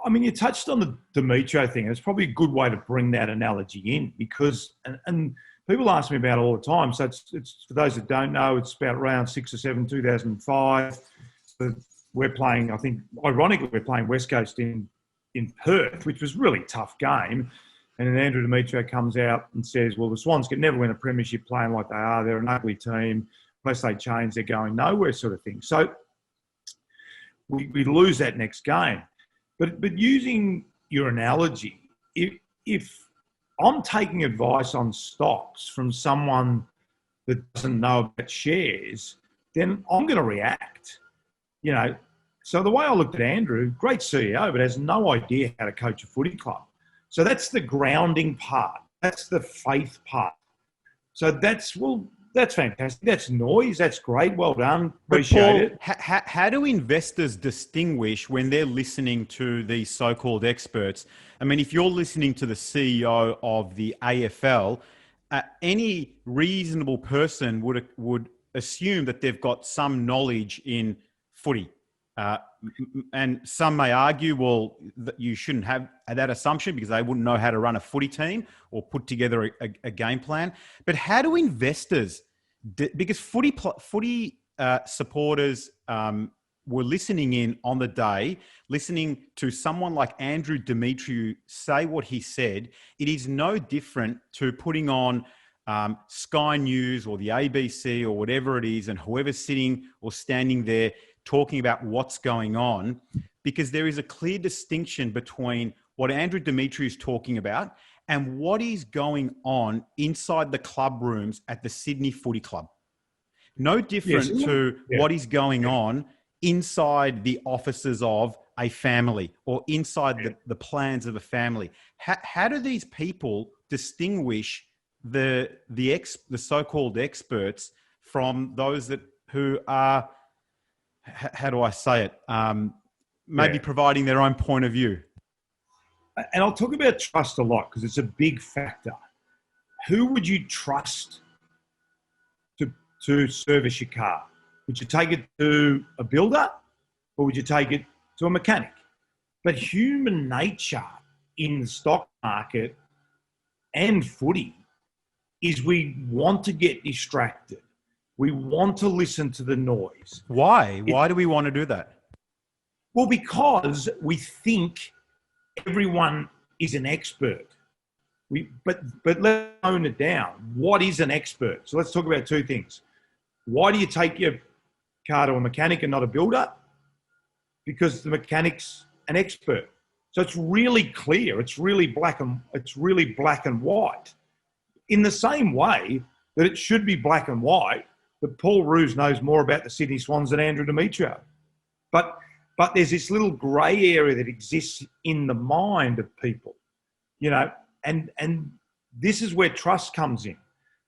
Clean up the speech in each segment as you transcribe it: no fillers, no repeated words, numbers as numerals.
I mean, you touched on the Demetrio thing. It's probably a good way to bring that analogy in because, and people ask me about it all the time. So it's for those that don't know, it's about round 6 or 7, 2005. We're playing, I think, ironically, we're playing West Coast in Perth, which was a really tough game. And then Andrew Demetrio comes out and says, well, the Swans can never win a premiership playing like they are. They're an ugly team. Unless they change, they're going nowhere sort of thing. So we lose that next game. But using your analogy, if I'm taking advice on stocks from someone that doesn't know about shares, then I'm going to react. You know, so the way I looked at Andrew, great CEO, but has no idea how to coach a footy club. So that's the grounding part. That's the faith part. So that's fantastic. That's noise. That's great. Well done. Appreciate it. How do investors distinguish when they're listening to these so-called experts? I mean, if you're listening to the CEO of the AFL, any reasonable person would assume that they've got some knowledge in footy. And some may argue, well, that you shouldn't have that assumption because they wouldn't know how to run a footy team or put together a game plan. But how do investors, because footy supporters were listening in on the day, listening to someone like Andrew Demetrio say what he said, it is no different to putting on Sky News or the ABC or whatever it is, and whoever's sitting or standing there talking about what's going on, because there is a clear distinction between what Andrew Demetrio is talking about and what is going on inside the club rooms at the Sydney Footy Club. No different to what is going on inside the offices of a family or inside the plans of a family. How do these people distinguish the so-called experts from those who are, how do I say it? Maybe providing their own point of view. And I'll talk about trust a lot because it's a big factor. Who would you trust to service your car? Would you take it to a builder or would you take it to a mechanic? But human nature in the stock market and footy is we want to get distracted. We want to listen to the noise. Why? Why do we want to do that? Well, because we think everyone is an expert. But let's tone it down. What is an expert? So let's talk about two things. Why do you take your car to a mechanic and not a builder? Because the mechanic's an expert. So it's really clear. It's really black and white. In the same way that it should be black and white, that Paul Roos knows more about the Sydney Swans than Andrew Demetrio. But there's this little grey area that exists in the mind of people, you know, and this is where trust comes in.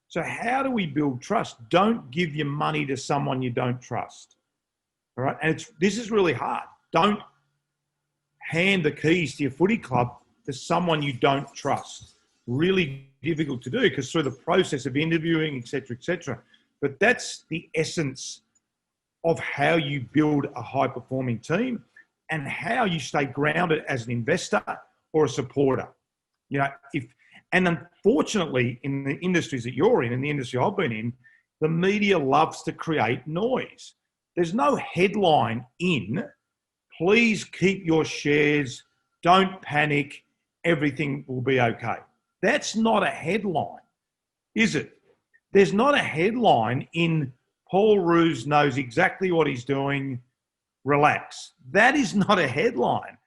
So how do we build trust? Don't give your money to someone you don't trust. All right. And this is really hard. Don't hand the keys to your footy club to someone you don't trust. Really difficult to do because through the process of interviewing, et cetera, but that's the essence of how you build a high-performing team and how you stay grounded as an investor or a supporter. You know, and unfortunately, in the industries that you're in the industry I've been in, the media loves to create noise. There's no headline in, please keep your shares, don't panic, everything will be okay. That's not a headline, is it? There's not a headline in Paul Roos knows exactly what he's doing, relax. That is not a headline.